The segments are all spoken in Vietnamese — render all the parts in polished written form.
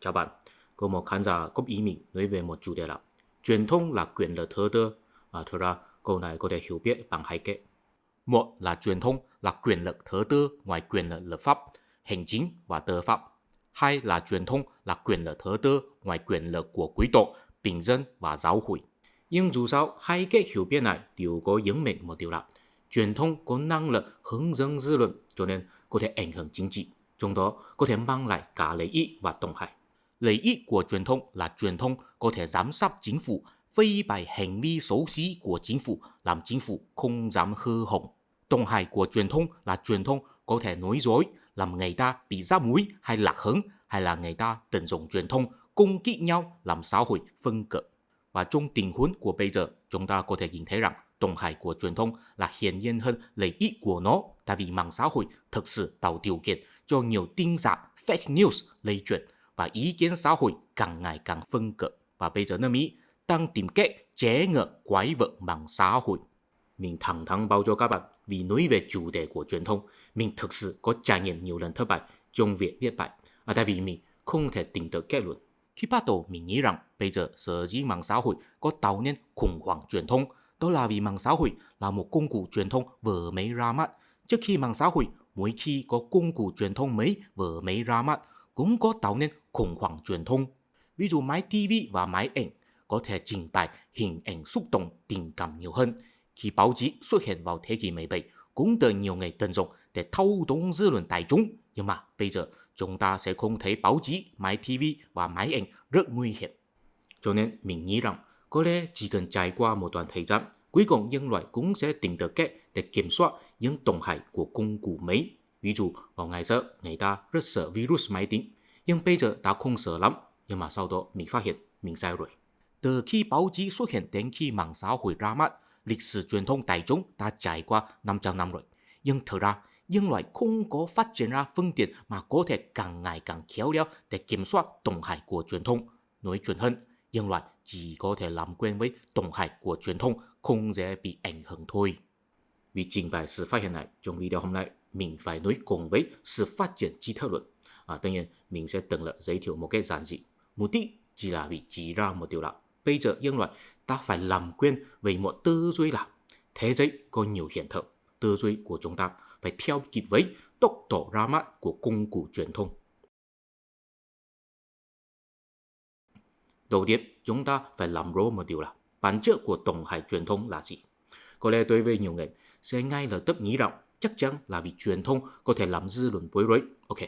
chào bạn. Có một khán giả góp ý mình nói về một chủ đề là truyền thông là quyền lực thứ tư. Thực ra câu này có thể hiểu biết bằng hai cách. Một là truyền thông là quyền lực thứ tư ngoài quyền lực lập pháp, hành chính và tư pháp. Hai là truyền thông là quyền lực thứ tư ngoài quyền lực của quý tộc, bình dân và giáo hội. Nhưng dù sao, hai cách hiểu biết này đều có nhấn mạnh một điều là truyền thông có năng lực hướng dẫn dư luận, cho nên có thể ảnh hưởng chính trị, trong đó có thể mang lại cả lợi ích và tổn hại. Lợi ích của truyền thông là truyền thông có thể giám sát chính phủ, phơi bày hành vi xấu xí của chính phủ, làm chính phủ không dám hư hỏng. Tổn hại của truyền thông là truyền thông có thể nói dối, làm người ta bị giáp mũi hay lạc hứng, hay là người ta tận dụng truyền thông công kích nhau, làm xã hội phân cực. Và trong tình huống của bây giờ, chúng ta có thể nhìn thấy rằng tổn hại của truyền thông là hiển nhiên hơn lợi ích của nó, tại vì mạng xã hội thực sự tạo điều kiện cho nhiều tin giả fake news lây truyền và ý kiến xã hội càng ngày càng phân cực. Và bây giờ nước Mỹ đang tìm cách chế ngự quái vật mạng xã hội. Mình thẳng thắn báo cho các bạn, vì nói về chủ đề của truyền thông, mình thực sự có trải nghiệm nhiều lần thất bại trong việc viết bài, tại vì mình không thể tìm được kết luận. Khi bắt đầu mình nghĩ rằng bây giờ sở dĩ mạng xã hội có tạo nên khủng hoảng truyền thông, đó là vì mạng xã hội là một công cụ truyền thông vừa mới ra mắt. Trước khi mạng xã hội, mỗi khi có công cụ truyền thông mới vừa mới ra mắt, cũng có tạo nên khủng hoảng truyền thông. Ví dụ máy TV và máy ảnh có thể trình bày hình ảnh xúc động tình cảm nhiều hơn. Khi báo chí xuất hiện vào thế kỷ 17, cũng được nhiều người tận dụng để thâu tóm dư luận đại chúng. Nhưng mà bây giờ chúng ta sẽ không thấy báo chí, máy TV và máy ảnh rất nguy hiểm. Cho nên mình nghĩ rằng có lẽ chỉ cần trải qua một đoạn thời gian, cuối cùng nhân loại cũng sẽ tìm được cách để kiểm soát những tổn hại của công cụ mới. Ví dụ vào ngày xưa người ta rất sợ virus máy tính, nhưng bây giờ đã không sợ lắm. Nhưng mà sau đó mình phát hiện mình sai rồi. Từ khi báo chí xuất hiện đến khi mạng xã hội ra mắt, lịch sử truyền thông đại chúng đã trải qua 500 năm rồi. Nhưng thực ra, nhân loại không có phát triển ra phương tiện mà có thể càng ngày càng khéo léo để kiểm soát tổn hại của truyền thông. Nói chuyện hơn, nhân loại chỉ có thể làm quen với tổn hại của truyền thông, không dễ bị ảnh hưởng thôi. Vì trình bày sự phát hiện này, trong video hôm nay, mình phải nói cùng với sự phát triển trí thức luận. Tất nhiên, mình sẽ từng là giới thiệu một cái giản dị. Mục đích chỉ là vì chỉ ra một điều là bây giờ nhân loại ta phải làm quen với một tư duy là thế giới có nhiều hiện tượng. Tư duy của chúng ta phải theo kịp với tốc độ ra mắt của công cụ truyền thông. Đầu tiên, chúng ta phải làm rõ một điều là bản chất của tổn hại truyền thông là gì. Có lẽ đối với nhiều người sẽ ngay lập tức nghĩ rằng chắc chắn là vì truyền thông có thể làm dư luận bối rối. Ok,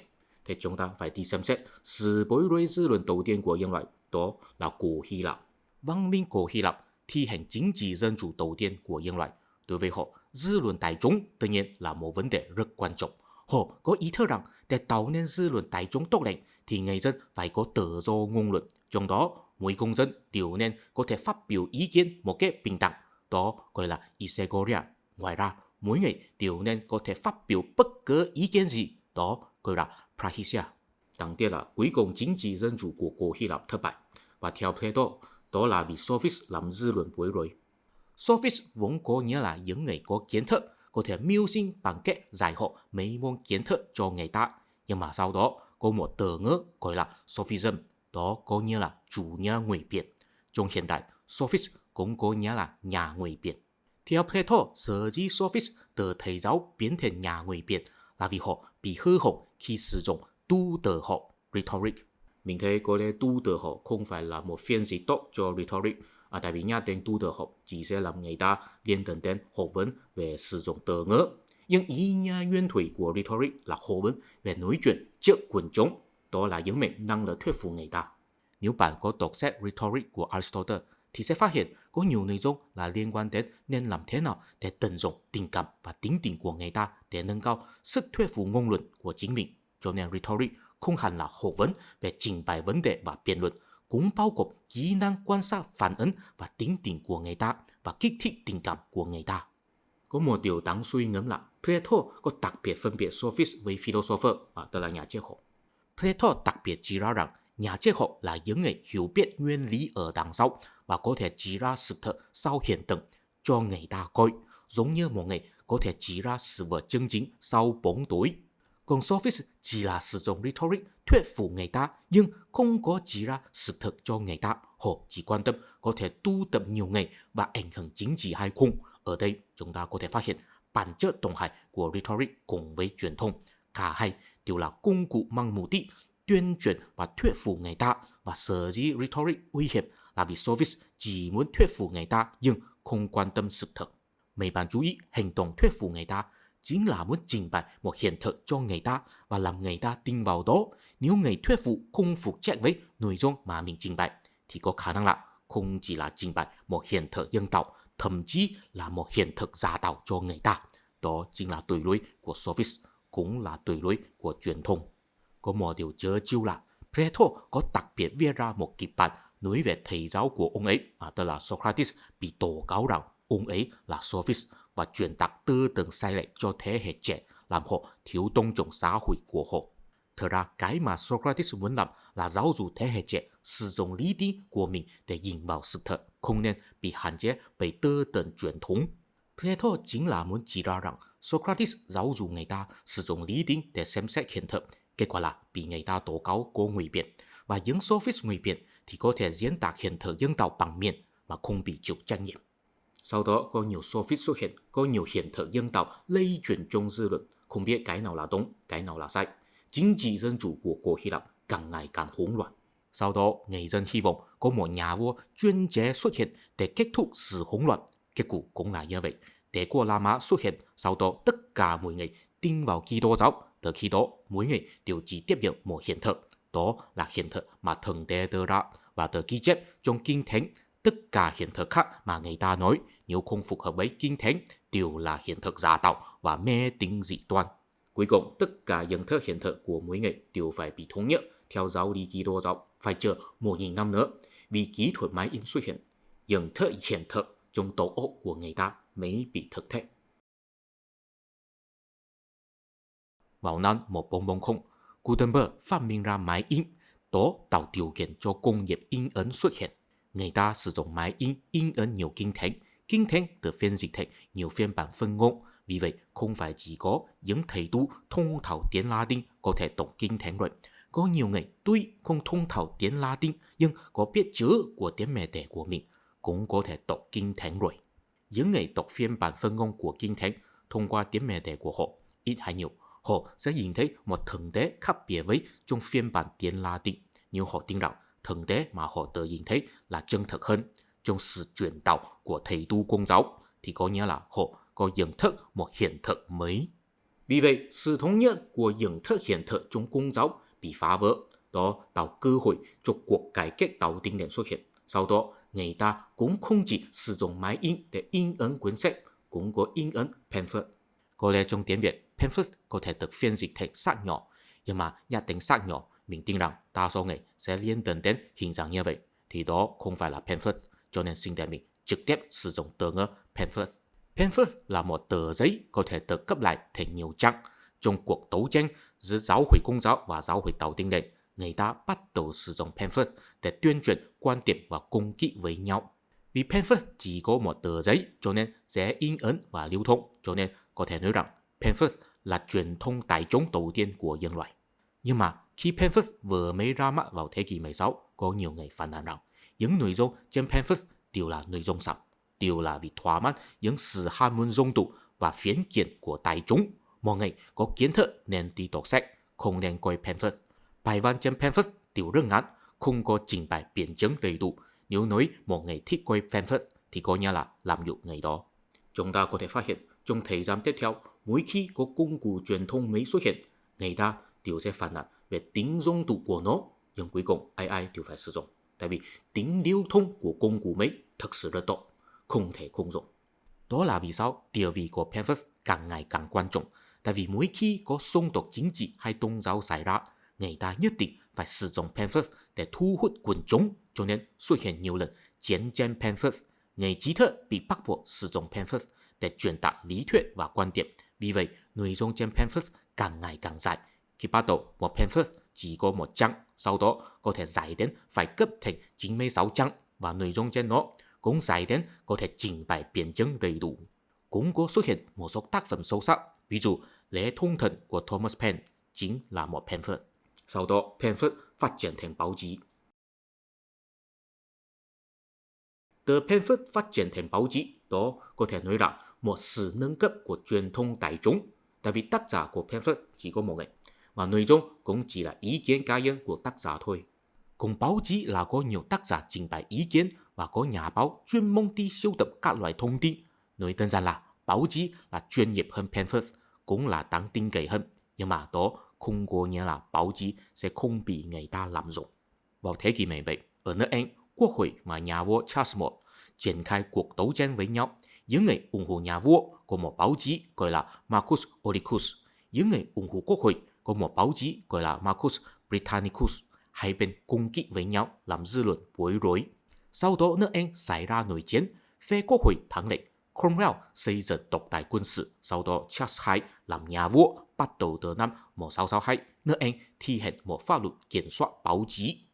thì chúng ta phải đi xem xét sự bối rối dư luận đầu tiên của nhân loại, đó là cổ Hy Lạp. Văn minh cổ Hy Lạp thi hành chính trị dân chủ đầu tiên của nhân loại. Đối với họ, dư luận đại chúng tự nhiên là một vấn đề rất quan trọng. Họ có ý thức rằng để tạo nên dư luận đại chúng tốt lành thì người dân phải có tự do ngôn luận. Trong đó, mỗi công dân đều nên có thể phát biểu ý kiến một cách bình đẳng. Đó gọi là isegoria. Ngoài ra, mỗi người đều nên có thể phát biểu bất cứ ý kiến gì. Đó gọi là prahysia. Đáng tiếc là cuối cùng chính trị dân chủ của cổ Hy Lạp thất bại. Và theo Plato, đó là vì Sophist làm dư luận bối rối. Sophist vốn có nghĩa là những người có kiến thức, có thể mưu sinh bằng cách dạy họ mấy môn kiến thức cho người ta. Nhưng mà sau đó có một từ ngữ gọi là Sophism, đó có nghĩa là chủ nghĩa ngụy biện. Trong hiện đại, Sophist cũng có nghĩa là nhà ngụy biện. Theo Plato, sở dĩ Sophist từ thầy giáo biến thành nhà ngụy biện là vì họ bị hư hỏng khi sử dụng tu từ họ rhetoric. Mình thấy có lẽ tu từ học không phải là một phiên dịch tốt cho rhetoric. Tại vì nhắc đến tu từ học chỉ sẽ làm người ta liên tưởng đến học vấn về sử dụng từ ngữ. Nhưng ý nghĩa nguyên thủy của rhetoric là học vấn về nói chuyện trước quần chúng. Đó là những mệnh năng lực thuyết phục người ta. Nếu bạn có đọc sách rhetoric của Aristotle thì sẽ phát hiện có nhiều nội dung là liên quan đến nên làm thế nào để tận dụng tình cảm và tính tình của người ta để nâng cao sức thuyết phục ngôn luận của chính mình. Cho nên rhetoric không hẳn là học vấn về trình bày vấn đề và biện luận, cũng bao gồm kỹ năng quan sát phản ứng và tính tình của người ta và kích thích tình cảm của người ta. Có một điều đáng suy ngẫm là Plato có đặc biệt phân biệt Sophist với philosopher, tức là nhà triết học. Plato đặc biệt chỉ ra rằng nhà triết học là những người hiểu biết nguyên lý ở đằng sau và có thể chỉ ra sự thật sau hiện tượng cho người ta coi, giống như một người có thể chỉ ra sự vật chân chính sau bóng tối. còn sophist chỉ là sử dụng rhetoric thuyết phục người ta, nhưng không có chỉ ra sự thật cho người ta. Họ chỉ quan tâm có thể tu tập nhiều ngày và ảnh hưởng chính trị hay không. Ở đây chúng ta có thể phát hiện bản chất tổng hại của rhetoric cùng với truyền thông. Cả hai đều là công cụ mang mục đích tuyên truyền và thuyết phục người ta, và sở dĩ rhetoric uy hiếp là vì sophist chỉ muốn thuyết phục người ta nhưng không quan tâm sự thật. Mấy bạn chú ý, hành động thuyết phục người ta chính là muốn trình bày một hiện thực cho người ta và làm người ta tin vào đó. Nếu người thuyết phục không phục check với nội dung mà mình trình bày thì có khả năng là không chỉ là trình bày một hiện thực dân tộc, thậm chí là một hiện thực giả tạo cho người ta. Đó chính là tội lỗi của sophist, cũng là tội lỗi của truyền thông. Có một điều chớ chiêu là Plato có đặc biệt viết ra một kịch bản nói về thầy giáo của ông ấy, tức là Socrates, bị tố cáo rằng ông ấy là sophist và truyền đạt tư tưởng sai lệch cho thế hệ trẻ, làm họ thiếu tôn trọng xã hội của họ. Thật ra cái mà Socrates muốn làm là giáo dục thế hệ trẻ sử dụng lý trí của mình để nhìn vào sự thật, không nên bị hạn chế bởi tư tưởng truyền thống. Plato chính là muốn chỉ ra rằng Socrates giáo dục người ta sử dụng lý trí để xem xét hiện thực, kết quả là bị người ta tố cáo có ngụy biện, và những sophist ngụy biện thì có thể diễn đạt hiện thực dân tộc bằng miệng mà không bị chịu trách nhiệm. Sau đó có nhiều sophist xuất hiện, có nhiều hiện thực dân tộc lây chuyển trong dư luận, không biết cái nào là đúng, cái nào là sai. Chính trị dân chủ của cổ Hy Lạp càng ngày càng hỗn loạn. Sau đó, người dân hy vọng có một nhà vua chuyên chế xuất hiện để kết thúc sự hỗn loạn. Kết cục cũng là như vậy. Đế quốc La Mã xuất hiện, sau đó tất cả mọi người tin vào Kitô giáo. Từ khi đó, mỗi người đều chỉ tiếp nhận một hiện thực. Đó là hiện thực mà thần đế đưa ra, và từ ghi chép trong Kinh Thánh, tất cả hiện thực khác mà người ta nói nếu không phù hợp với Kinh Thánh đều là hiện thực giả tạo và mê tín dị đoan. Cuối cùng, tất cả nhận thức hiện thực của mỗi người đều phải bị thống nhất theo giáo lý Kitô giáo, phải chờ 1000 năm nữa, vì kỹ thuật máy in xuất hiện, nhận thức hiện thực trong tổ óc của người ta mới bị thực thể. Vào năm 1440, Gutenberg phát minh ra máy in, đó tạo điều kiện cho công nghiệp in ấn xuất hiện. Người ta sử dụng máy in ấn nhiều kinh thánh được phiên dịch thành nhiều phiên bản phân ngôn. Vì vậy, không phải chỉ có những thầy tu thông thạo tiếng Latin có thể đọc kinh thánh rồi. Có nhiều người tuy không thông thạo tiếng Latin nhưng có biết chữ của tiếng mẹ đẻ của mình cũng có thể đọc kinh thánh rồi. Những người đọc phiên bản phân ngôn của kinh thánh thông qua tiếng mẹ đẻ của họ, ít hay nhiều, họ sẽ nhìn thấy một thực tế khác biệt với trong phiên bản tiếng Latin. Nhưng họ tin rằng thực tế mà họ tự nhìn thấy là chân thực hơn. Trong sự truyền đạo của thầy tu Công giáo thì có nghĩa là họ có nhận thức một hiện thực mới. Vì vậy, sự thống nhất của nhận thức hiện thực trong Công giáo bị phá vỡ, đó tạo cơ hội cho cuộc cải cách đạo tinh điển xuất hiện. Sau đó, người ta cũng không chỉ sử dụng máy in để in ấn cuốn sách, cũng có in ấn pamphlet. Có lẽ trong tiếng Việt, pamphlet có thể được phiên dịch thành sách nhỏ, nhưng mà nhắc đến sách nhỏ, mình tin rằng đa số người sẽ liên tưởng đến hình dạng như vậy, thì đó không phải là pamphlet, cho nên xin để mình trực tiếp sử dụng từ ngữ pamphlet. Pamphlet là một tờ giấy có thể được cấp lại thành nhiều trang. Trong cuộc đấu tranh giữa giáo hội Công giáo và giáo hội đạo Tinh Lành, người ta bắt đầu sử dụng pamphlet để tuyên truyền quan điểm và công kích với nhau. Vì pamphlet chỉ có một tờ giấy, cho nên dễ in ấn và lưu thông, cho nên có thể nói rằng pamphlet là truyền thông đại chúng đầu tiên của nhân loại. Nhưng mà khi pamphlet vừa mới ra mắt vào thế kỷ 16, có nhiều người phản ánh rằng những nội dung trên pamphlet đều là nội dung xạo, đều là vì thỏa mãn những sự ham muốn dung tục và phiến diện của đại chúng. Mọi người có kiến thức nên đi đọc sách, không nên coi pamphlet. Bài văn trên pamphlet đều rất ngắn, không có trình bày biện chứng đầy đủ. Nếu nói một người thích coi pamphlet thì có nghĩa là làm nhục người đó. Chúng ta có thể phát hiện trong thời gian tiếp theo, mỗi khi có công cụ truyền thông mới xuất hiện, người ta đều sẽ phản ánh về tính dung tục của nó, nhưng cuối cùng ai đều phải sử dụng. Tại vì tính lưu thông của công cụ mới thực sự rất tốt, không thể không dùng. Đó là vì sao địa vị của pamphlet càng ngày càng quan trọng. Tại vì mỗi khi có xung đột chính trị hay tôn giáo xảy ra, người ta nhất định phải sử dụng pamphlet để thu hút quần chúng, cho nên xuất hiện nhiều lần chiến tranh pamphlet. Người trí thức bị bắt buộc sử dụng pamphlet để truyền đạt lý thuyết và quan điểm. Vì vậy, nội dung trên pamphlet càng ngày càng dài. Khi bắt đầu một pamphlet chỉ có một trang, sau đó có thể dài đến phải cấp thành 96 trang, và nội dung trên nó cũng dài đến có thể trình bày biện chứng đầy đủ. Cũng có xuất hiện một số tác phẩm sâu sắc, ví dụ Lễ Thông Thần của Thomas Paine, chính là một pamphlet. Sau đó, pamphlet phát triển thành báo chí. Từ pamphlet phát triển thành báo chí, đó có thể nói là một sự nâng cấp của truyền thông đại chúng. Tại vì tác giả của pamphlet chỉ có một người, và nội dung cũng chỉ là ý kiến cá nhân của tác giả thôi. Còn báo chí là có nhiều tác giả trình bày ý kiến và có nhà báo chuyên môn đi sưu tập các loại thông tin. Nói đơn giản là báo chí là chuyên nghiệp hơn pamphlet, cũng là đáng tin cậy hơn. Nhưng mà đó không có nghĩa là báo chí sẽ không bị người ta lạm dụng. Vào thế kỷ 17, ở nước Anh, quốc hội và nhà vua Charles I triển khai cuộc đấu tranh với nhau. Những người ủng hộ nhà vua có một báo chí gọi là Marcus Aurelius, những người ủng hộ quốc hội có một báo chí gọi là Marcus Britannicus. Hai bên cung kích với nhau làm dư luận bối rối. Sau đó nước Anh xảy ra nội chiến, phe quốc hội thắng lợi. Cromwell xây dựng độc tài quân sự, sau đó Charles II làm nhà vua. Bắt đầu từ năm 1662, nước Anh thi hành một pháp luật kiểm soát báo chí.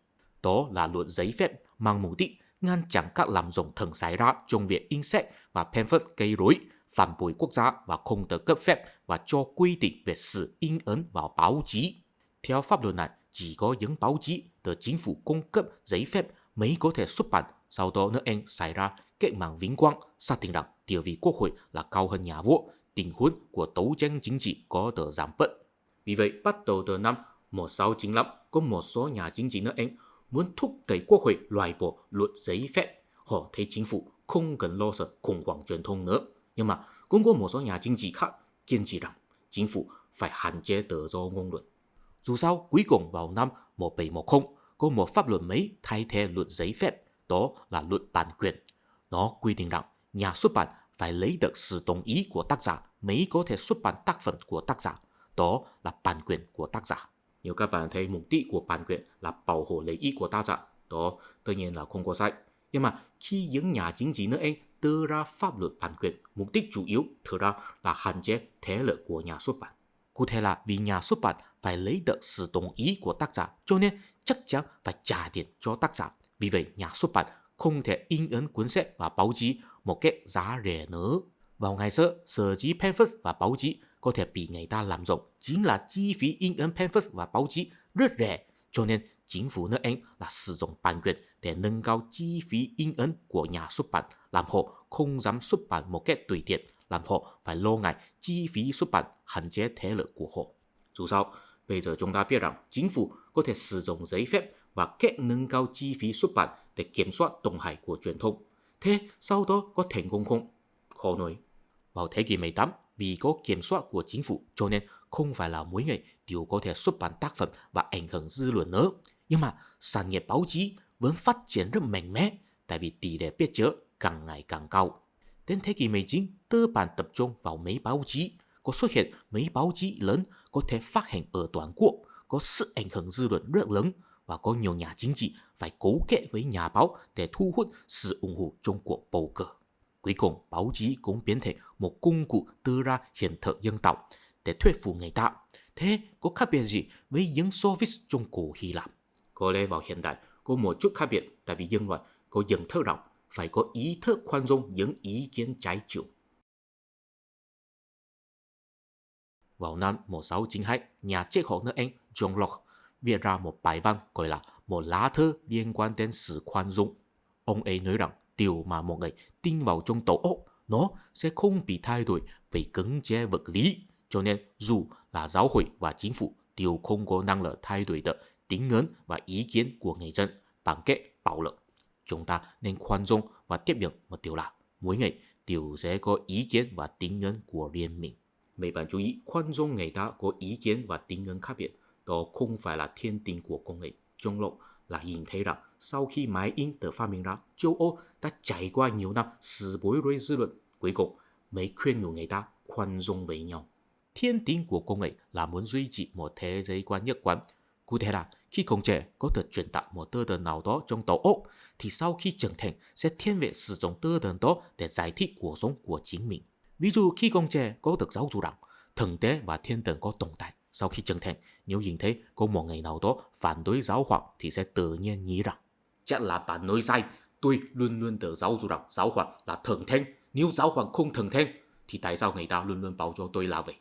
Đó là luật giấy phép mang mục đích ngăn chặn các lạm dụng thường xảy ra trong việc in sách và pamphlet gây rối, phản bội quốc gia và không được cấp phép và cho quy định về sự in ấn vào báo chí. Theo pháp luật này, chỉ có những báo chí được chính phủ cung cấp giấy phép mới có thể xuất bản. Sau đó nước Anh xảy ra cách mạng vinh quang, xác định rằng địa vị quốc hội là cao hơn nhà vua, tình huống của đấu tranh chính trị có được giảm bớt. Vì vậy, bắt đầu từ năm 1695, có một số nhà chính trị nước Anh muốn thúc đẩy quốc hội loại bỏ luật giấy phép. Họ thấy chính phủ không cần lo sợ khủng hoảng truyền thông nữa. Nhưng mà cũng có một số nhà chính trị khác kiên trì rằng chính phủ phải hạn chế tự do ngôn luận. Dù sao, cuối cùng vào năm 1710, có một pháp luật mới thay thế luật giấy phép, đó là luật bản quyền. Nó quy định rằng nhà xuất bản phải lấy được sự đồng ý của tác giả mới có thể xuất bản tác phẩm của tác giả. Đó là bản quyền của tác giả. Nếu các bạn thấy mục đích của bản quyền là bảo hộ lợi ích của tác giả, đó tất nhiên là không có sai. Nhưng mà khi những nhà chính trị nước Anh đưa ra pháp luật bản quyền, mục đích chủ yếu thực ra là hạn chế thế lực của nhà xuất bản. Cụ thể là vì nhà xuất bản phải lấy được sự đồng ý của tác giả, cho nên chắc chắn phải trả tiền cho tác giả. Vì vậy, nhà xuất bản không thể in ấn cuốn sách và báo chí một cách giá rẻ nữa. Vào ngày xưa, sở dĩ pamphlet và báo chí có thể bị người ta lạm dụng chính là chi phí in ấn pamphlet và báo chí rất rẻ. Cho nên, chính phủ nước Anh là sử dụng bản quyền để nâng cao chi phí in ấn của nhà xuất bản, làm họ không dám xuất bản một cách tùy tiện, làm họ phải lo ngại chi phí xuất bản hạn chế thế lực của họ. Dù sao, bây giờ chúng ta biết rằng chính phủ có thể sử dụng giấy phép và cách nâng cao chi phí xuất bản để kiểm soát động thái của truyền thông. Thế sau đó có thành công không? Khó nói. Vào thế kỷ 18, vì có kiểm soát của chính phủ cho nên không phải là mỗi người đều có thể xuất bản tác phẩm và ảnh hưởng dư luận nữa. Nhưng mà sản nghiệp báo chí vẫn phát triển rất mạnh mẽ tại vì tỷ lệ biết chữ càng ngày càng cao. Đến thế kỷ 19, cơ bản tập trung vào mấy báo chí. Có xuất hiện mấy báo chí lớn có thể phát hành ở toàn quốc, có sự ảnh hưởng dư luận rất lớn và có nhiều nhà chính trị phải cố kết với nhà báo để thu hút sự ủng hộ trong cuộc bầu cử. Cuối cùng, báo chí cũng biến thành một công cụ đưa ra hiện thực dân tộc để thuyết phục người ta. Thế có khác biệt gì với những Soviet trong cổ Hy Lạp? Có lẽ vào hiện đại có một chút khác biệt tại vì nhân loại có nhận thức rằng phải có ý thức khoan dung những ý kiến trái chiều. Vào năm 1692, nhà triết học nước Anh John Locke viết ra một bài văn gọi là một lá thư liên quan đến sự khoan dung. Ông ấy nói rằng điều mà một người tin vào trong tổ óc nó sẽ không bị thay đổi vì cưỡng chế vật lý. Cho nên dù là giáo hội và chính phủ đều không có năng lực thay đổi được tiếng ngưỡng và ý kiến của người dân bằng cách bạo lực. Chúng ta nên khoan dung và tiếp nhận một điều là mỗi người đều sẽ có ý kiến và tiếng ngưỡng của riêng mình. Mấy bạn chú ý, khoan dung người ta có ý kiến và tiếng ngưỡng khác biệt. Đó không phải là thiên tính của con người. Trong lộ là nhìn thấy rằng sau khi máy in được phát minh ra, châu Âu đã trải qua nhiều năm sự bối rối dư luận. Cuối cùng mới khuyên nhủ người ta khoan dung với nhau. Thiên tính của con người là muốn duy trì một thế giới quan nhất quán. Cụ thể là khi còn trẻ có thể truyền tạo một tư tưởng nào đó trong tổ óc, thì sau khi trưởng thành sẽ thiên về sử dụng tư tưởng đó để giải thích cuộc sống của chính mình. Ví dụ khi còn trẻ có được giáo dục rằng thần tế và thiên thần có tồn tại. Sau khi trưởng thành, nếu nhìn thấy có một ngày nào đó phản đối giáo hoàng thì sẽ tự nhiên nghĩ rằng chắc là bạn nói sai, tôi luôn luôn được giáo dục rằng giáo hoàng là thần thánh. Nếu giáo hoàng không thần thánh thì tại sao người ta luôn luôn bảo cho tôi là vậy?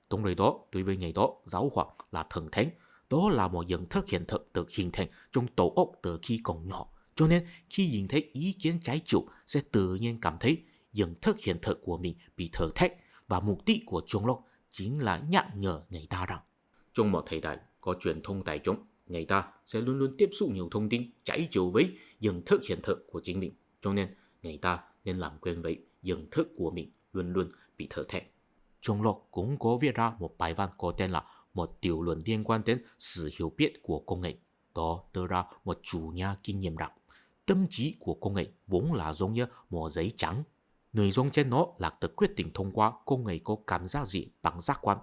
Đồng thời đó, đối với ngày đó, giáo hoàng là thần thánh. Đó là một nhận thức hiện thực được hình thành trong tổ óc từ khi còn nhỏ. Cho nên, khi nhìn thấy ý kiến trái chiều, sẽ tự nhiên cảm thấy nhận thức hiện thực của mình bị thử thách. Và mục đích của John Locke chính là nhắc nhở người ta rằng trong một thời đại có truyền thông đại chúng, người ta sẽ luôn luôn tiếp xúc nhiều thông tin trái chiều với nhận thức hiện thực của chính mình. Cho nên, người ta nên làm quen với nhận thức của mình luôn luôn bị thử thách. John Locke cũng có viết ra một bài văn có tên là một tiểu luận liên quan đến sự hiểu biết của công nghệ. Đó đưa ra một chủ nhà kinh nghiệm rằng tâm trí của công nghệ vốn là giống như một giấy trắng. Nội dung trên nó là tự quyết định thông qua công nghệ có cảm giác gì bằng giác quan.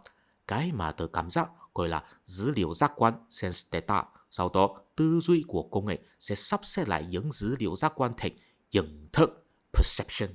Cái mà tự cảm giác gọi là dữ liệu giác quan sense data. Sau đó, tư duy của công nghệ sẽ sắp xếp lại những dữ liệu giác quan thành nhận thức perception.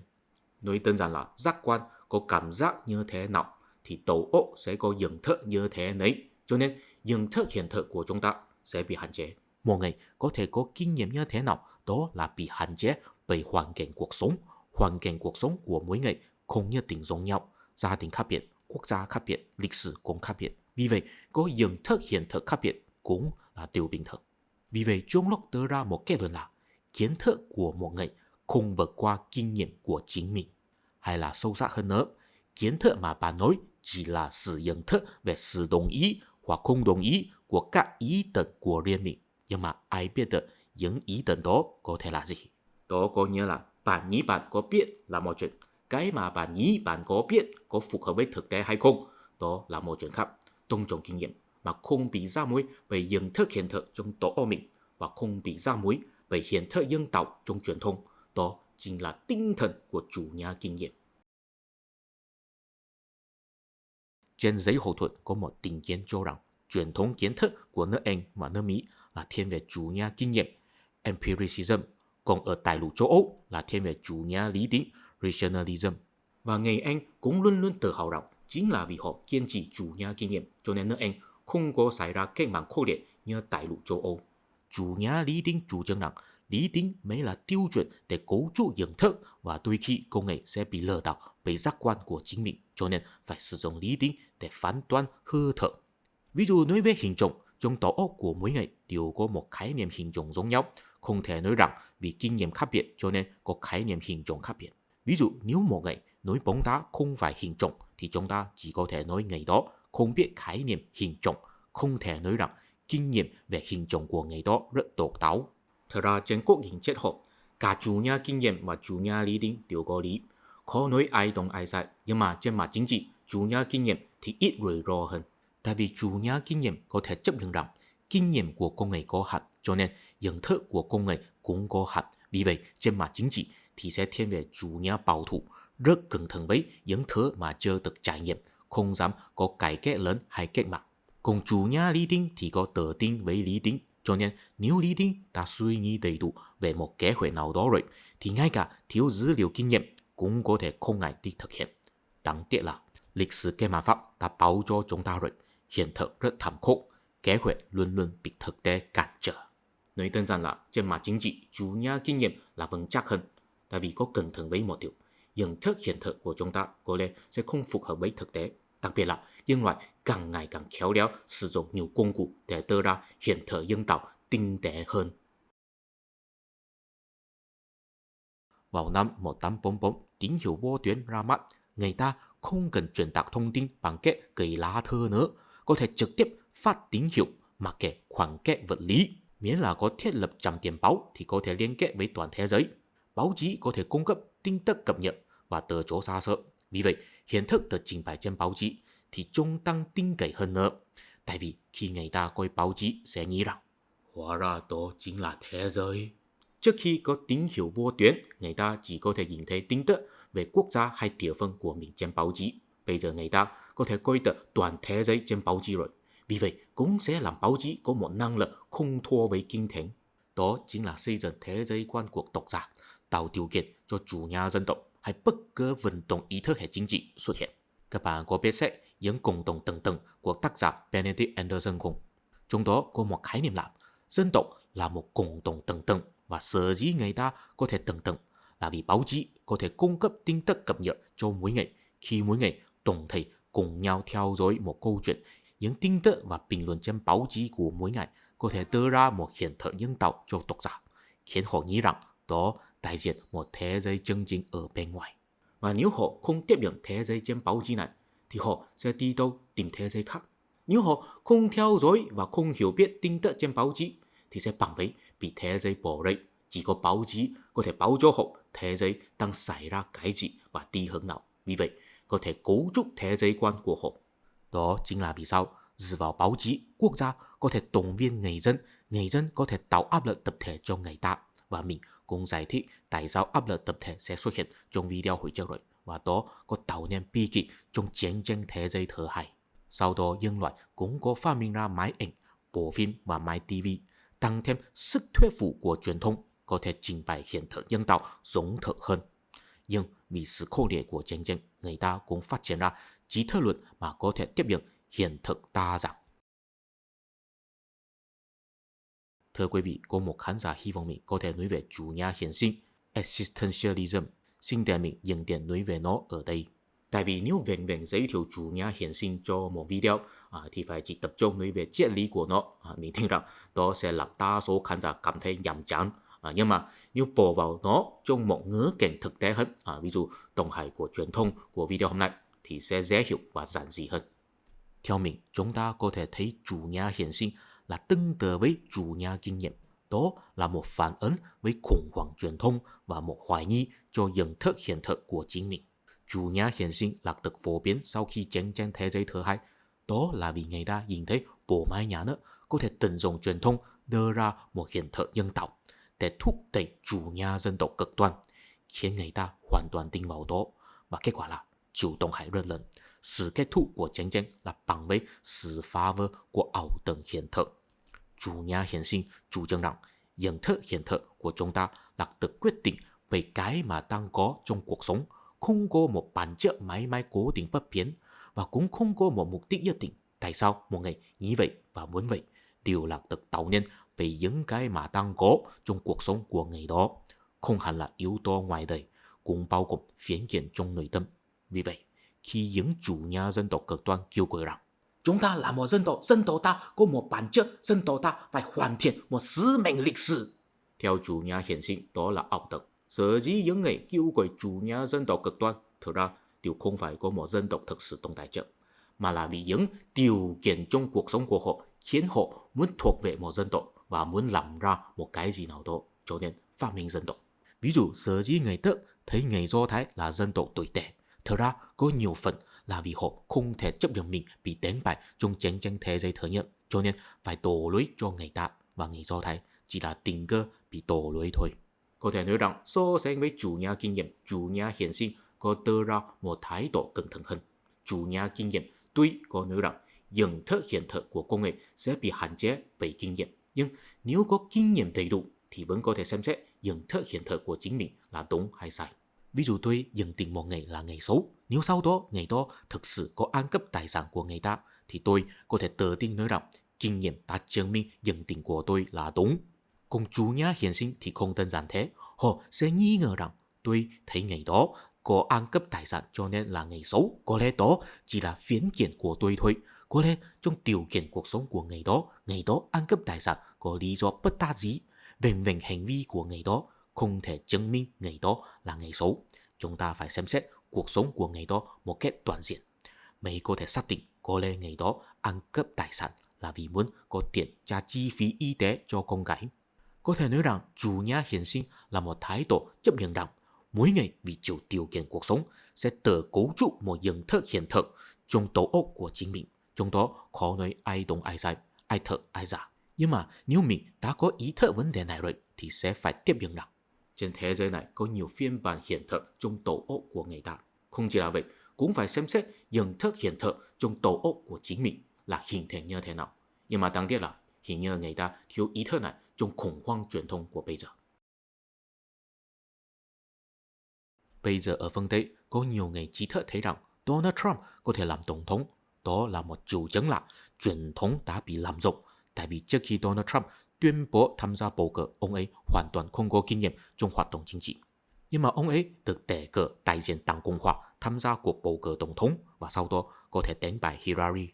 Nói đơn giản là giác quan có cảm giác như thế nào thì đầu óc sẽ có nhận thức như thế đấy. Cho nên nhận thức hiện thực của chúng ta sẽ bị hạn chế. Một người có thể có kinh nghiệm như thế nào đó là bị hạn chế bởi hoàn cảnh cuộc sống. Hoàn cảnh cuộc sống của mỗi người không nhất định giống nhau. Gia đình khác biệt, quốc gia khác biệt, lịch sử cũng khác biệt. Vì vậy, có nhận thức hiện thực khác biệt cũng là điều bình thường. Vì vậy, John Locke đưa ra một kết luận là kiến thức của một người không vượt qua kinh nghiệm của chính mình. Hay là sâu sắc hơn nữa, kiến thức mà bạn nói chỉ là sự nhận thức về sự đồng ý hoặc không đồng ý của các ý tưởng của riêng mình. Nhưng mà ai biết được những ý tưởng đó có thể là gì? Đó có nghĩa là bạn nghĩ bạn có biết là một chuyện. Cái mà bạn nghĩ bạn có biết có phù hợp với thực tế hay không, đó là một chuyện khác. Tôn trọng kinh nghiệm mà không bị ra mối bởi nhận thức hiện thực trong tổ óc mình và không bị ra mối bởi hiện thức dân tộc trong truyền thông. Đó chính là tinh thần của chủ nhà kinh nghiệm. Trên giấy hậu thuẫn có một định kiến cho rằng truyền thống kiến thức của nước Anh và nước Mỹ là thiên về chủ nhà kinh nghiệm empiricism, còn ở đại lục châu Âu là thiên về chủ nhà lý tính rationalism. Và người Anh cũng luôn luôn tự hào rằng chính là vì họ kiên trì chủ nhà kinh nghiệm cho nên nước Anh không có xảy ra cách mạng khốc liệt như đại lục châu Âu. Chủ nhà lý tính chủ trương rằng lý tính mới là tiêu chuẩn để cấu trúc nhận thức và đôi khi công nghệ sẽ bị lừa đảo bởi giác quan của chính mình, cho nên phải sử dụng lý tính để phán đoán hư thực. Ví dụ nói về hình trọng, trong tổ óc của mỗi người đều có một khái niệm hình trọng giống nhau, không thể nói rằng vì kinh nghiệm khác biệt cho nên có khái niệm hình trọng khác biệt. Ví dụ nếu một người nói bóng đá không phải hình trọng thì chúng ta chỉ có thể nói người đó không biết khái niệm hình trọng, không thể nói rằng kinh nghiệm về hình trọng của người đó rất độc đáo. Thật ra trên quốc hình triết học, cả chủ nhà kinh nghiệm và chủ nhà lý tính đều có lý. Khó nói ai đúng ai sai, nhưng mà trên mặt chính trị, chủ nhà kinh nghiệm thì ít rủi ro hơn. Tại vì chủ nhà kinh nghiệm có thể chấp nhận rằng kinh nghiệm của con người có hạn, cho nên nhận thức của con người cũng có hạn. Vì vậy, trên mặt chính trị thì sẽ thiên về chủ nhà bảo thủ, rất cẩn thận với những thứ mà chưa được trải nghiệm, không dám có cải cách lớn hay cách mạng. Còn chủ nhà lý tính thì có tự tin với lý tính, cho nên nếu lý tính đã suy nghĩ đầy đủ về một kế hoạch nào đó rồi, thì ngay cả thiếu dữ liệu kinh nghiệm cũng có thể không ngại đi thực hiện. Đáng tiếc là lịch sử kế mã pháp đã báo cho chúng ta rồi, hiện thực rất thảm khốc, kế hoạch luôn luôn bị thực tế cản trở. Nói đơn giản là trên mặt chính trị, chủ nhà kinh nghiệm là vững chắc hơn, tại vì có cẩn thận với một điều, nhận thức hiện thực của chúng ta có lẽ sẽ không phù hợp với thực tế. Đặc biệt là nhân loại càng ngày càng khéo léo sử dụng nhiều công cụ để đưa ra hiện thực dân tộc tinh tế hơn. Vào năm 1844, tín hiệu vô tuyến ra mắt, người ta không cần truyền đạt thông tin bằng cách gửi lá thư nữa, có thể trực tiếp phát tín hiệu mà kể khoảng cách vật lý. Miễn là có thiết lập trạm tiền báo thì có thể liên kết với toàn thế giới. Báo chí có thể cung cấp tin tức cập nhật và từ chỗ xa xưa. Vì vậy, hiện thực được trình bày trên báo chí thì chúng tăng tin cậy hơn nữa. Tại vì khi người ta coi báo chí sẽ nghĩ rằng hóa ra đó chính là thế giới. Trước khi có tín hiệu vô tuyến, người ta chỉ có thể nhìn thấy tin tức về quốc gia hay địa phương của mình trên báo chí. Bây giờ người ta có thể coi được toàn thế giới trên báo chí rồi. Vì vậy, cũng sẽ làm báo chí có một năng lực không thua với kinh thánh. Đó chính là xây dựng thế giới quan của độc giả, tạo điều kiện cho chủ nhà dân tộc hay bất cứ vận động ý thức hệ chính trị xuất hiện. Các bạn có biết sách những cộng đồng tầng tầng của tác giả Benedict Anderson không? Trong đó có một khái niệm là dân tộc là một cộng đồng tầng tầng, và sở dĩ người ta có thể tầng tầng là vì báo chí có thể cung cấp tin tức cập nhật cho mỗi ngày khi mỗi ngày tổng thể cùng nhau theo dõi một câu chuyện, những tin tức và bình luận trên báo chí của mỗi ngày có thể đưa ra một hiện thực nhân tạo cho độc giả, khiến họ nghĩ rằng đó đại diện một thế giới chân chính ở bên ngoài. Và nếu họ không tiếp nhận thế giới trên báo chí này, thì họ sẽ đi đâu tìm thế giới khác. Nếu họ không theo dõi và không hiểu biết tin tức trên báo chí, thì sẽ bằng với bị thế giới bỏ rơi. Chỉ có báo chí có thể báo cho họ thế giới đang xảy ra cái gì và đi hướng nào. Vì vậy, có thể cấu trúc thế giới quan của họ. Đó chính là vì sao dựa vào báo chí, quốc gia có thể động viên người dân có thể tạo áp lực tập thể cho người ta. Và mình cũng giải thích tại sao áp lực tập thể sẽ xuất hiện trong video hồi trước rồi. Và đó có tạo nên bi kịch trong chiến tranh thế giới thứ hai. Sau đó nhân loại cũng có phát minh ra máy ảnh, bộ phim và máy TV, tăng thêm sức thuyết phục của truyền thông có thể trình bày hiện thực nhân tạo giống thực hơn. Nhưng vì sự khốc liệt của chiến tranh, người ta cũng phát triển ra trí thức luận mà có thể tiếp nhận hiện thực đa dạng. Thưa quý vị, có một khán giả hy vọng mình có thể nói về chủ nghĩa hiện sinh, existentialism. Xin để mình dừng tiền nói về nó ở đây. Tại vì nếu vẹn vẹn giới thiệu chủ nghĩa hiện sinh cho một video thì phải chỉ tập trung nói về triết lý của nó. Mình tin rằng đó sẽ làm đa số khán giả cảm thấy nhàm chán. Nhưng mà nếu bỏ vào nó trong một ngữ cảnh thực tế hơn, ví dụ tổng hải của truyền thông của video hôm nay, thì sẽ dễ hiểu và giản dị hơn. Theo mình, chúng ta có thể thấy chủ nghĩa hiện sinh là tương tự với chủ nghĩa kinh nghiệm. Đó là một phản ứng với khủng hoảng truyền thông và một hoài nghi cho nhận thức hiện thực của chính mình. Chủ nghĩa hiện sinh là được phổ biến sau khi chiến tranh thế giới thứ hai. Đó là vì người ta nhìn thấy bộ máy nhà nước có thể tận dụng truyền thông đưa ra một hiện thực nhân tạo để thúc đẩy chủ nghĩa dân tộc cực đoan, khiến người ta hoàn toàn tin vào đó. Và kết quả là chịu tổn hại rất lớn. Sự kết thúc của chiến tranh là bằng với sự phá vỡ của ảo tưởng hiện thực. Chủ nghĩa hiện sinh chủ trương rằng nhận thức hiện thực của chúng ta là được quyết định bởi cái mà đang có trong cuộc sống, không có một bản chất mãi mãi cố định bất biến và cũng không có một mục đích nhất định. Tại sao một người nghĩ vậy và muốn vậy đều là được tạo nên bởi những cái mà đang có trong cuộc sống của người đó, không hẳn là yếu tố ngoài đời, cũng bao gồm phiến diện trong nội tâm. Vì vậy, khi những chủ nghĩa dân tộc cực đoan kêu gọi rằng chúng ta là một dân tộc ta có một bản chất, dân tộc ta phải hoàn thiện một sứ mệnh lịch sử. Theo chủ nghĩa hiện sinh, đó là ảo tưởng. Sở dĩ những người kêu gọi chủ nghĩa dân tộc cực đoan thực ra đều không phải có một dân tộc thực sự tồn tại trước, mà là vì những điều kiện trong cuộc sống của họ khiến họ muốn thuộc về một dân tộc và muốn làm ra một cái gì nào đó, cho nên phát minh dân tộc. Ví dụ sở dĩ người Đức thấy người Do Thái là dân tộc tồi tệ, thực ra có nhiều phần là vì họ không thể chấp nhận mình bị đánh bại trong chiến tranh thế giới thứ nhất, cho nên phải đổ lỗi cho người ta, và người Do Thái chỉ là tình cờ bị đổ lỗi thôi. Có thể nói rằng so sánh với chủ nghĩa kinh nghiệm, chủ nghĩa hiện sinh có đưa ra một thái độ cẩn thận hơn. Chủ nghĩa kinh nghiệm tuy có nói rằng nhận thức hiện thực của con người sẽ bị hạn chế bởi kinh nghiệm, nhưng nếu có kinh nghiệm đầy đủ thì vẫn có thể xem xét nhận thức hiện thực của chính mình là đúng hay sai. Ví dụ tôi nhận định một người là người xấu, nếu sau đó người đó thực sự có ăn cắp tài sản của người ta, thì tôi có thể tự tin nói rằng kinh nghiệm đã chứng minh nhận định của tôi là đúng. Còn chủ nghĩa hiện sinh thì không đơn giản thế. Họ sẽ nghi ngờ rằng tôi thấy người đó có ăn cắp tài sản cho nên là người xấu. Có lẽ đó chỉ là phiến diện của tôi thôi. Có lẽ trong điều kiện cuộc sống của người đó ăn cắp tài sản có lý do bất đắc dĩ. Vẹn vẹn hành vi của người đó không thể chứng minh người đó là người xấu. Chúng ta phải xem xét cuộc sống của người đó một cách toàn diện. Mới có thể xác định có lẽ người đó ăn cắp tài sản là vì muốn có tiền trả chi phí y tế cho con gái. Có thể nói rằng chủ nghĩa hiện sinh là một thái độ chấp nhận rằng mỗi người vì chịu điều kiện cuộc sống sẽ tự cấu trúc một nhận thức hiện thực trong tổ óc của chính mình. Trong đó khó nói ai đúng ai sai, ai thật ai giả. Nhưng mà nếu mình đã có ý thức vấn đề này rồi thì sẽ phải tiếp nhận rằng trên thế giới này có nhiều phiên bản hiện thực trong tổ óc của người ta. Không chỉ là vậy, cũng phải xem xét nhận thức hiện thực trong tổ óc của chính mình là hình thành như thế nào. Nhưng mà đáng tiếc là hình như người ta thiếu ý thức này trong khủng hoảng truyền thông của bây giờ. Bây giờ ở phương Tây, có nhiều người trí thức thấy rằng Donald Trump có thể làm tổng thống. Đó là một triệu chứng là truyền thống đã bị lạm dụng. Tại vì trước khi Donald Trump tuyên bố tham gia bầu cử, ông ấy hoàn toàn không có kinh nghiệm trong hoạt động chính trị. Nhưng mà ông ấy được đề cử đại diện Đảng Cộng hòa tham gia cuộc bầu cử tổng thống và sau đó có thể đánh bại Hillary.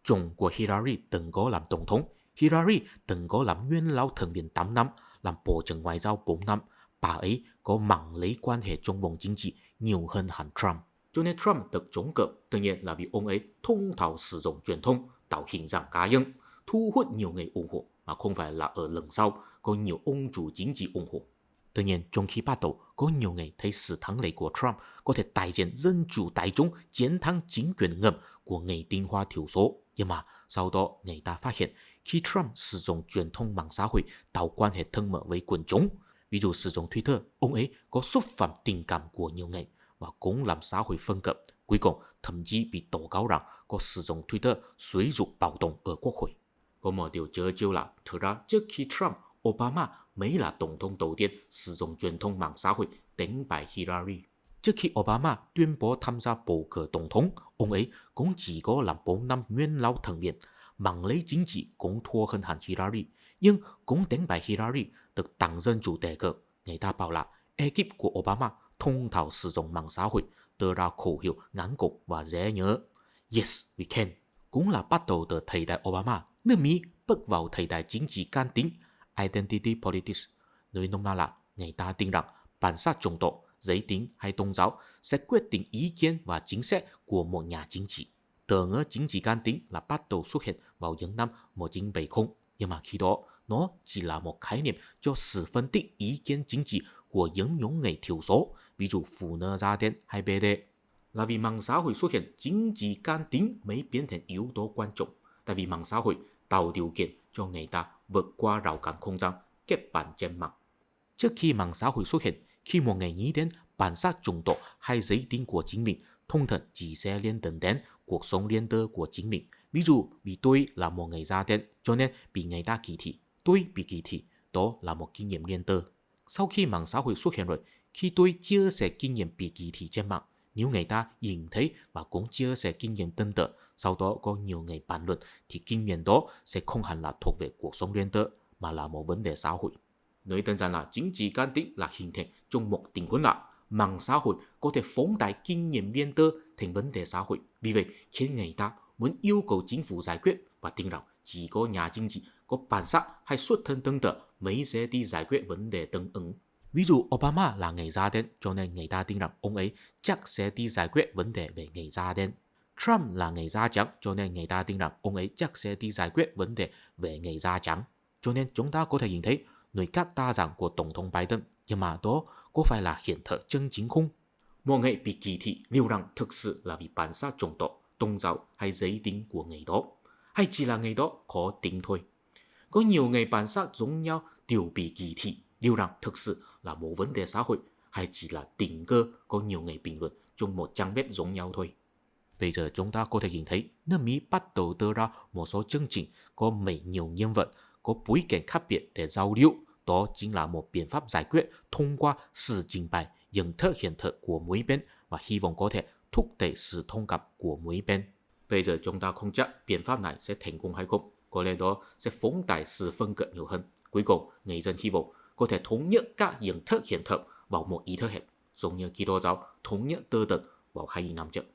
Chồng của Hillary từng có làm tổng thống. Hillary từng có làm nguyên lão thành viên 8 năm, làm bộ trưởng ngoại giao 4 năm. Bà ấy có mạng lưới quan hệ trong vòng chính trị nhiều hơn hẳn Trump. Cho nên Trump được chống cự, tự nhiên là vì ông ấy thông thạo sử dụng truyền thông, tạo hình dạng cá nhân, thu hút nhiều người ủng hộ, mà không phải là ở lần sau có nhiều ông chủ chính trị ủng hộ. Tuy nhiên, trong khi bắt đầu, có nhiều người thấy sự thắng lợi của Trump có thể đại diện dân chủ đại chúng chiến thắng chính quyền ngầm của người tinh hoa thiểu số. Nhưng mà sau đó người ta phát hiện khi Trump sử dụng truyền thông mạng xã hội tạo quan hệ thân mật với quần chúng, ví dụ sử dụng Twitter, ông ấy có xúc phạm tình cảm của nhiều người và cũng làm xã hội phân cấp. Cuối cùng, thậm chí bị tố cáo rằng có sử dụng Twitter xúi giục bạo động ở Quốc hội. Có một điều chớ trêu là, thực ra trước khi Trump, Obama mới là tổng thống đầu tiên sử dụng truyền thông mạng xã hội đánh bại Hillary. Trước khi Obama tuyên bố tham gia bầu cử tổng thống, ông ấy cũng chỉ có làm 4 năm nguyên lão thành viên. Mạng lưới chính trị cũng thua hơn hẳn Hillary, nhưng cũng đánh bại Hillary được Đảng Dân Chủ đề cử. Người ta bảo là ekip của Obama thông thạo sử dụng mạng xã hội, đưa ra khẩu hiệu ngắn gọn và dễ nhớ. Yes, we can. Cũng là bắt đầu từ thời đại Obama, nước Mỹ bước vào thời đại chính trị can tính, identity politics. Nói nôm na là người ta tin rằng bản sắc chủng tộc, giới tính hay tôn giáo sẽ quyết định ý kiến và chính sách của một nhà chính trị. Từ ngữ chính trị can tính là bắt đầu xuất hiện vào những năm 1970, nhưng mà khi đó nó chỉ là một khái niệm cho sự phân tích ý kiến chính trị của những nhóm người thiểu số, ví dụ phụ nữ da đen hay BD. Là vì mạng xã hội xuất hiện, chính trị can tính mới biến thành yếu tố quan trọng. Tại vì mạng xã hội tạo điều kiện cho người ta vượt qua rào cản không gian, kết bạn trên mạng. Trước khi mạng xã hội xuất hiện, khi một người nghĩ đến bản sắc chủng tộc hay giới tính của chính mình, thông thường chỉ sẽ liên tưởng đến cuộc sống riêng tư của chính mình. Ví dụ, vì tôi là một người da đen, cho nên bị người ta kỳ thị. Tôi bị kỳ thị, đó là một kinh nghiệm riêng tư. Sau khi mạng xã hội xuất hiện rồi, khi tôi chia sẻ kinh nghiệm bị kỳ thị trên mạng, nếu người ta nhìn thấy và cũng chia sẻ kinh nghiệm tương tự, sau đó có nhiều người bàn luận, thì kinh nghiệm đó sẽ không hẳn là thuộc về cuộc sống riêng tư, mà là một vấn đề xã hội. Nói đơn giản là chính trị can tính là hình thành trong một tình huống là mạng xã hội có thể phóng đại kinh nghiệm riêng tư thành vấn đề xã hội. Vì vậy, khiến người ta muốn yêu cầu chính phủ giải quyết và tin rằng chỉ có nhà chính trị có bản sắc hay xuất thân tương tự mới sẽ đi giải quyết vấn đề tương ứng. Ví dụ Obama là người da đen, cho nên người ta tin rằng ông ấy chắc sẽ đi giải quyết vấn đề về người da đen. Trump là người da trắng, cho nên người ta tin rằng ông ấy chắc sẽ đi giải quyết vấn đề về người da trắng. Cho nên chúng ta có thể nhìn thấy nội các đa dạng của Tổng thống Biden, nhưng mà đó có phải là hiện thực chân chính không? Một người bị kỳ thị liệu rằng thực sự là vì bản sắc chủng tộc, tôn giáo hay giới tính của người đó, hay chỉ là người đó khó tính thôi? Có nhiều người bản sắc giống nhau đều bị kỳ thị, liệu rằng thực sự là một vấn đề xã hội hay chỉ là tình cờ có nhiều người bình luận trong một trang web giống nhau thôi? Bây giờ chúng ta có thể nhìn thấy nước Mỹ bắt đầu đưa ra một số chương trình có mấy nhiều nhân vật, có bối cảnh khác biệt để giao lưu. Đó chính là một biện pháp giải quyết thông qua sự trình bày nhận thức hiện thực của mỗi bên và hy vọng có thể thúc đẩy sự thông cảm của mỗi bên. Bây giờ chúng ta không chắc biện pháp này sẽ thành công hay không. Có lẽ đó sẽ phóng đại sự phân cực nhiều hơn. Cuối cùng, người dân hy vọng có thể thống nhất các nhận thức hiện thực vào một ý thức hẹp, giống như Kitô giáo thống nhất tư tưởng vào 2.000 năm trước.